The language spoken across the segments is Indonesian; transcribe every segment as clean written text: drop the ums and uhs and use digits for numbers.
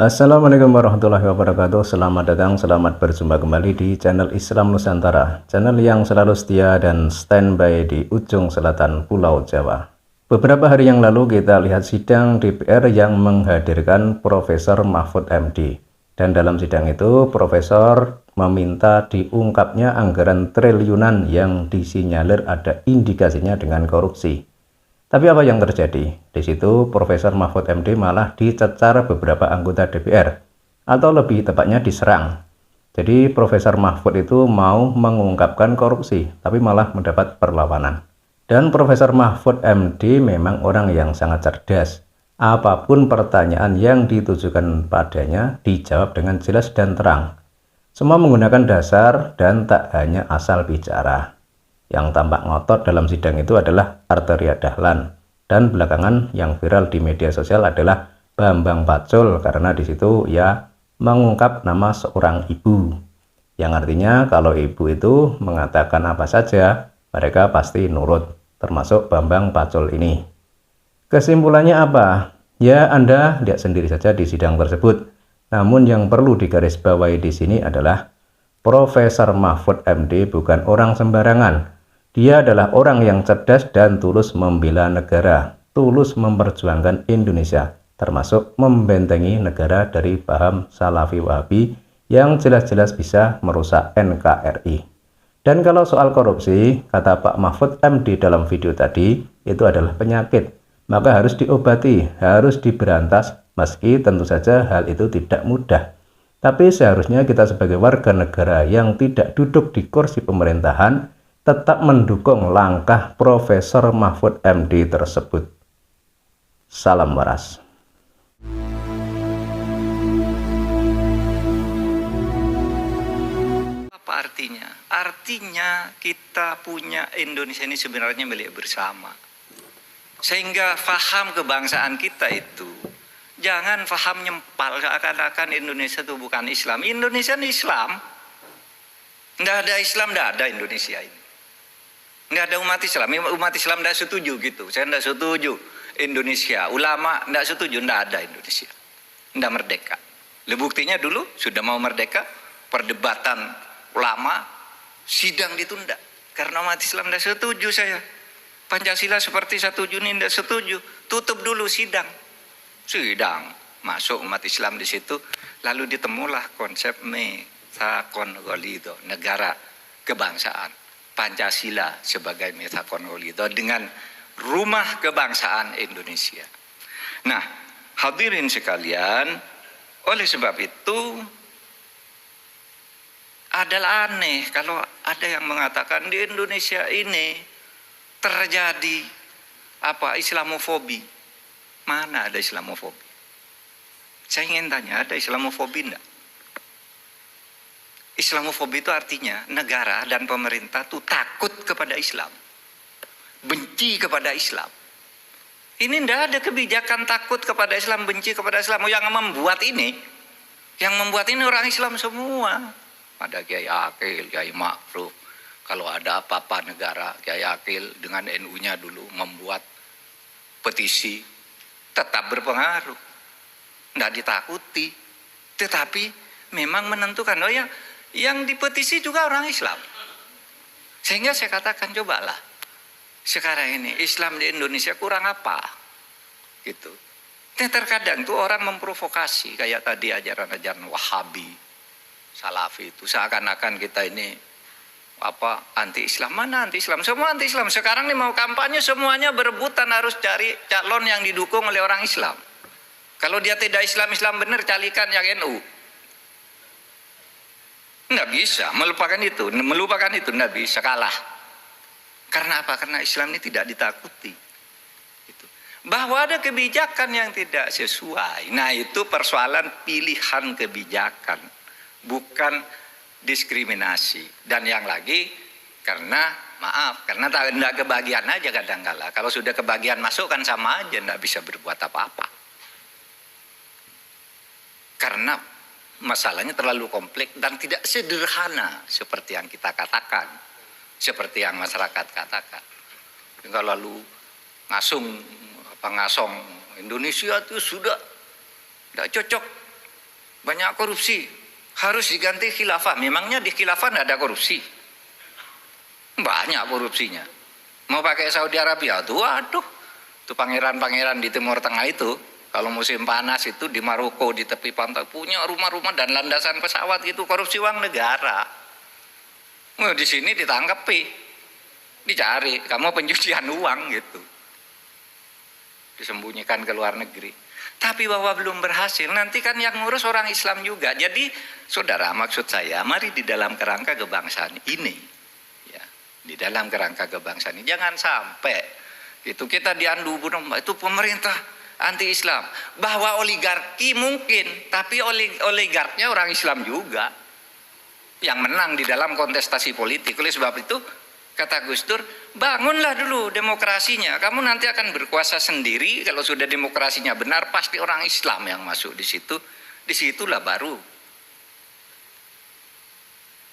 Assalamualaikum warahmatullahi wabarakatuh. Selamat datang, selamat berjumpa kembali di channel Islam Nusantara, channel yang selalu setia dan standby di ujung selatan Pulau Jawa. Beberapa hari yang lalu kita lihat sidang DPR yang menghadirkan Profesor Mahfud MD, dan dalam sidang itu Profesor meminta diungkapnya anggaran triliunan yang disinyalir ada indikasinya dengan korupsi. Tapi apa yang terjadi? Di situ Profesor Mahfud MD malah dicecar beberapa anggota DPR, atau lebih tepatnya diserang. Jadi Profesor Mahfud itu mau mengungkapkan korupsi, tapi malah mendapat perlawanan. Dan Profesor Mahfud MD memang orang yang sangat cerdas. Apapun pertanyaan yang ditujukan padanya dijawab dengan jelas dan terang. Semua menggunakan dasar dan tak hanya asal bicara. Yang tampak ngotot dalam sidang itu adalah Arteria Dahlan, dan belakangan yang viral di media sosial adalah Bambang Pacul, karena di situ ia mengungkap nama seorang ibu, yang artinya kalau ibu itu mengatakan apa saja mereka pasti nurut, termasuk Bambang Pacul ini. Kesimpulannya apa? Ya, Anda lihat sendiri saja di sidang tersebut. Namun yang perlu digarisbawahi di sini adalah Profesor Mahfud MD bukan orang sembarangan. Dia adalah orang yang cerdas dan tulus membela negara, tulus memperjuangkan Indonesia, termasuk membentengi negara dari paham Salafi Wahabi yang jelas-jelas bisa merusak NKRI. Dan kalau soal korupsi, kata Pak Mahfud MD dalam video tadi, itu adalah penyakit, maka harus diobati, harus diberantas, meski tentu saja hal itu tidak mudah. Tapi seharusnya kita sebagai warga negara yang tidak duduk di kursi pemerintahan tetap mendukung langkah Profesor Mahfud MD tersebut. Salam waras. Apa artinya? Artinya kita punya Indonesia ini sebenarnya milik bersama. Sehingga faham kebangsaan kita itu jangan faham nyempal seakan-akan Indonesia itu bukan Islam. Indonesia ini Islam. Tidak ada Islam, tidak ada Indonesia ini. Tidak ada umat Islam. Umat Islam tidak setuju gitu. Saya tidak setuju Indonesia. Ulama tidak setuju, tidak ada Indonesia. Tidak merdeka. Buktinya dulu sudah mau merdeka, perdebatan ulama, sidang ditunda. Karena umat Islam tidak setuju saya. Pancasila seperti 1 Juni tidak setuju. Tutup dulu sidang. Sidang. Masuk umat Islam di situ. Lalu ditemulah konsep Mitsaqon Ghalido, negara kebangsaan. Pancasila sebagai Mitsaqon Ghalido dengan rumah kebangsaan Indonesia. Nah, hadirin sekalian, oleh sebab itu adalah aneh kalau ada yang mengatakan di Indonesia ini terjadi Islamofobi. Mana ada Islamofobi? Saya ingin tanya, ada Islamofobi enggak? Islamofobi itu artinya negara dan pemerintah itu takut kepada Islam, benci kepada Islam. Ini tidak ada kebijakan takut kepada Islam, benci kepada Islam. Yang membuat ini orang Islam semua. Ada Kiai Akil, Kiai Ma'ruf. Kalau ada apa-apa negara, Kiai Akil dengan NU-nya dulu membuat petisi, tetap berpengaruh, tidak ditakuti. Tetapi memang menentukan, yang dipetisi juga orang Islam. Sehingga saya katakan, cobalah sekarang ini Islam di Indonesia kurang apa gitu. Terkadang tuh orang memprovokasi kayak tadi ajaran-ajaran Wahabi, Salafi itu seakan-akan kita ini anti Islam. Mana anti Islam? Semua anti Islam. Sekarang nih mau kampanye semuanya berebutan harus cari calon yang didukung oleh orang Islam. Kalau dia tidak Islam benar, carikan yang NU. Tidak bisa melupakan itu tidak bisa, kalah. Karena apa? Karena Islam ini tidak ditakuti. Gitu. Bahwa ada kebijakan yang tidak sesuai. Nah, itu persoalan pilihan kebijakan, bukan diskriminasi. Dan yang lagi karena tidak kebagian aja kadang-kala. Kalau sudah kebagian masuk kan sama aja, tidak bisa berbuat apa-apa. Karena masalahnya terlalu kompleks dan tidak sederhana seperti yang kita katakan, seperti yang masyarakat katakan. Kalau lalu ngasong Indonesia itu sudah tidak cocok banyak korupsi, harus diganti khilafah. Memangnya di khilafah tidak ada korupsi? Banyak korupsinya. Mau pakai Saudi Arabia tuh, waduh, tuh pangeran-pangeran di Timur Tengah itu, kalau musim panas itu di Maroko di tepi pantai punya rumah-rumah dan landasan pesawat gitu, korupsi uang negara. Nah, di sini ditangkapi, dicari, kamu pencucian uang gitu, disembunyikan ke luar negeri. Tapi bahwa belum berhasil, nanti kan yang ngurus orang Islam juga. Jadi saudara, maksud saya, mari di dalam kerangka kebangsaan ini, ya, di dalam kerangka kebangsaan ini jangan sampai itu kita diandu itu pemerintah anti Islam, bahwa oligarki mungkin, tapi oligarknya orang Islam juga yang menang di dalam kontestasi politik. Oleh sebab itu kata Gus Dur, bangunlah dulu demokrasinya. Kamu nanti akan berkuasa sendiri. Kalau sudah demokrasinya benar, pasti orang Islam yang masuk di situ. Disitulah baru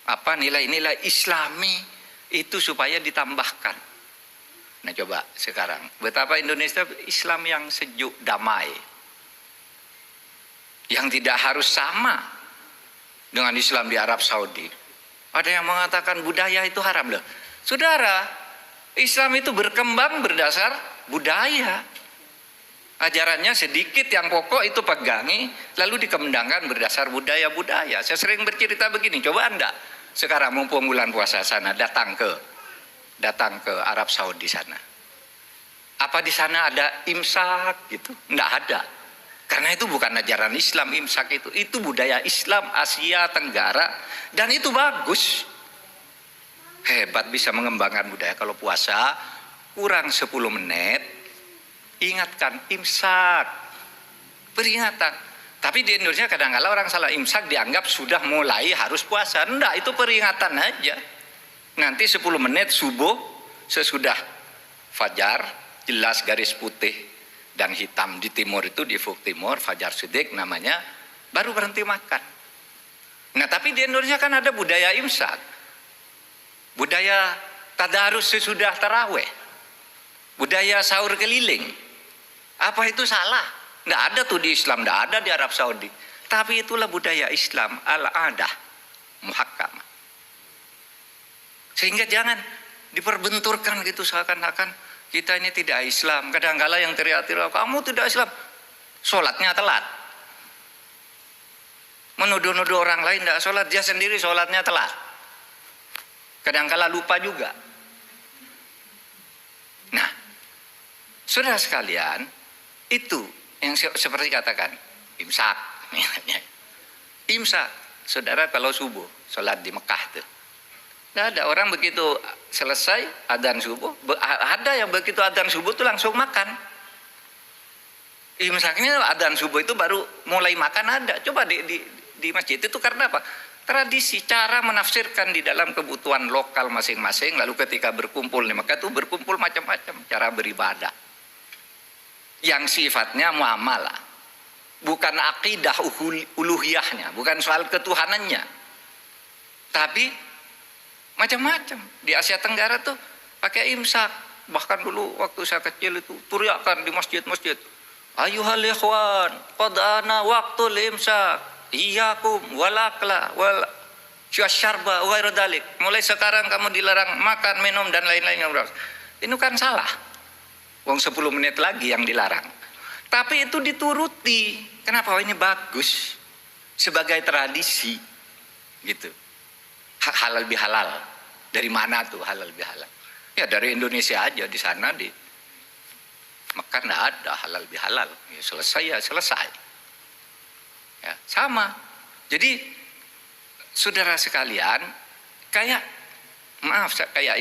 apa nilai-nilai Islami itu supaya ditambahkan. Nah coba sekarang, betapa Indonesia Islam yang sejuk, damai, yang tidak harus sama dengan Islam di Arab Saudi. Ada yang mengatakan budaya itu haram loh. Saudara, Islam itu berkembang berdasar budaya. Ajarannya sedikit, yang pokok itu pegangi, lalu dikembangkan berdasar budaya-budaya. Saya sering bercerita begini, coba Anda sekarang mumpung bulan puasa sana datang ke Arab Saudi sana. Apa di sana ada imsak gitu? Enggak ada. Karena itu bukan ajaran Islam imsak itu budaya Islam Asia Tenggara, dan itu bagus. Hebat bisa mengembangkan budaya. Kalau puasa kurang 10 menit ingatkan imsak, peringatan. Tapi di Indonesia kadang-kala orang salah imsak dianggap sudah mulai harus puasa. Enggak, itu peringatan aja. Nanti 10 menit subuh sesudah fajar, jelas garis putih dan hitam di timur itu, di ufuk timur, fajar sidik namanya, baru berhenti makan. Nah tapi di Indonesia kan ada budaya imsak, budaya tadarus sesudah taraweh, budaya sahur keliling. Apa itu salah? Nggak ada tuh di Islam, nggak ada di Arab Saudi. Tapi itulah budaya Islam, al-adah muhakkamah. Sehingga jangan diperbenturkan gitu seakan-akan kita ini tidak Islam. Kadang-kala yang teriak-teriak, kamu tidak Islam, sholatnya telat. Menuduh-nuduh orang lain tidak sholat, dia sendiri sholatnya telat. Kadang-kala lupa juga. Nah, saudara sekalian, itu yang seperti katakan imsak. Imsak, saudara kalau subuh sholat di Mekah tuh, nggak ada orang begitu selesai adzan subuh, ada yang begitu adzan subuh tuh langsung makan. Imsaknya adzan subuh itu baru mulai makan ada. Coba di masjid itu karena apa? Tradisi, cara menafsirkan di dalam kebutuhan lokal masing-masing. Lalu ketika berkumpul di Mekah itu berkumpul macam-macam cara beribadah yang sifatnya muamalah, bukan akidah uluhiyahnya, bukan soal ketuhanannya, tapi macam-macam. Di Asia Tenggara tuh pakai imsak. Bahkan dulu waktu saya kecil itu teriakan di masjid-masjid, ayuhal ikhwan qad ana waqtul imsak iyyakum walakla wal syarba wa ghairu dzalik. Mulai sekarang kamu dilarang makan, minum dan lain-lain. Itu kan salah. Wong 10 menit lagi yang dilarang. Tapi itu dituruti. Kenapa? Ini bagus sebagai tradisi gitu. Halal bihalal. Dari mana tuh halal bihalal? Ya dari Indonesia aja, di sana di Mekah enggak ada halal bihalal. Ya selesai ya selesai. Ya, sama. Jadi saudara sekalian, kayak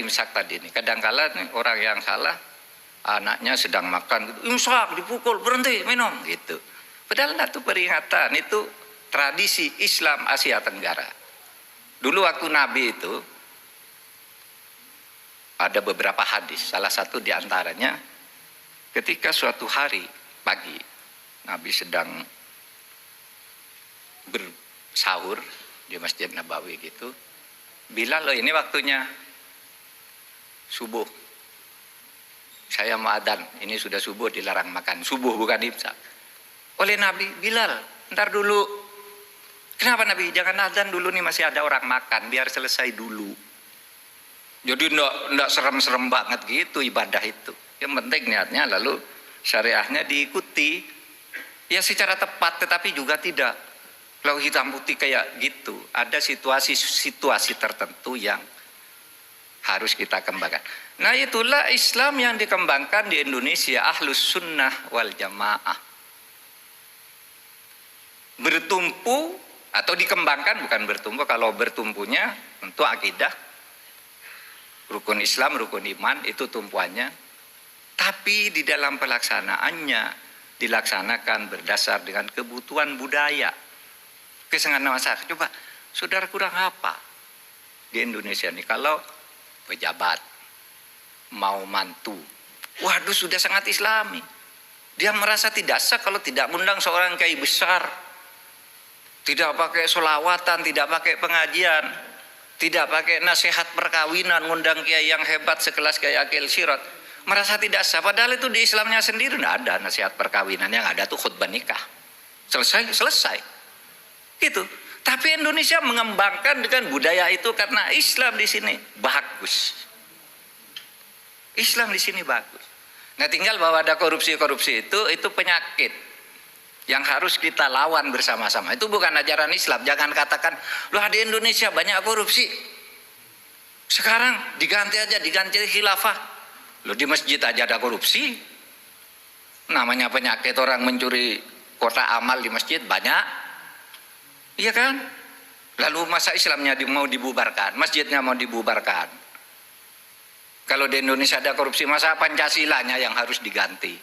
imsak tadi nih, kadang-kala nih orang yang salah, anaknya sedang makan gitu, imsak dipukul, berhenti minum gitu. Padahal itu peringatan, itu tradisi Islam Asia Tenggara. Dulu waktu Nabi itu ada beberapa hadis, salah satu diantaranya ketika suatu hari pagi Nabi sedang bersahur di Masjid Nabawi gitu, Bilal, ini waktunya subuh, saya mau adzan, ini sudah subuh, dilarang makan subuh bukan imsak. Oleh Nabi, Bilal, ntar dulu, Kenapa Nabi? Jangan azan dulu nih, masih ada orang makan, biar selesai dulu. Jadi enggak serem-serem banget gitu ibadah itu. Yang penting niatnya, lalu syariahnya diikuti. Ya secara tepat, tetapi juga tidak. Kalau hitam putih kayak gitu, ada situasi-situasi tertentu yang harus kita kembangkan. Nah itulah Islam yang dikembangkan di Indonesia, Ahlus Sunnah wal Jamaah. Bertumpu atau dikembangkan, bukan bertumpu. Kalau bertumpunya tentu akidah, rukun Islam, rukun iman, itu tumpuannya. Tapi di dalam pelaksanaannya dilaksanakan berdasar dengan kebutuhan budaya. Kesenangan masyarakat. Coba, saudara kurang apa di Indonesia nih? Kalau pejabat mau mantu, waduh sudah sangat Islami. Dia merasa tidak sah kalau tidak mengundang seorang kiai besar, tidak pakai sholawatan, tidak pakai pengajian, tidak pakai nasihat perkawinan, ngundang kiai yang hebat sekelas Kiai Akil Sirot. Merasa tidak sah, padahal itu di Islamnya sendiri tidak ada nasihat perkawinan, yang ada tuh khutbah nikah. Selesai. Gitu. Tapi Indonesia mengembangkan dengan budaya itu karena Islam di sini bagus. Islam di sini bagus. Nah, tinggal bahwa ada korupsi-korupsi itu penyakit yang harus kita lawan bersama-sama. Itu bukan ajaran Islam. Jangan katakan, loh di Indonesia banyak korupsi. Sekarang diganti khilafah. Loh di masjid aja ada korupsi. Namanya penyakit orang mencuri kotak amal di masjid banyak. Iya kan? Lalu masa Islamnya mau dibubarkan, masjidnya mau dibubarkan. Kalau di Indonesia ada korupsi, masa Pancasilanya yang harus diganti?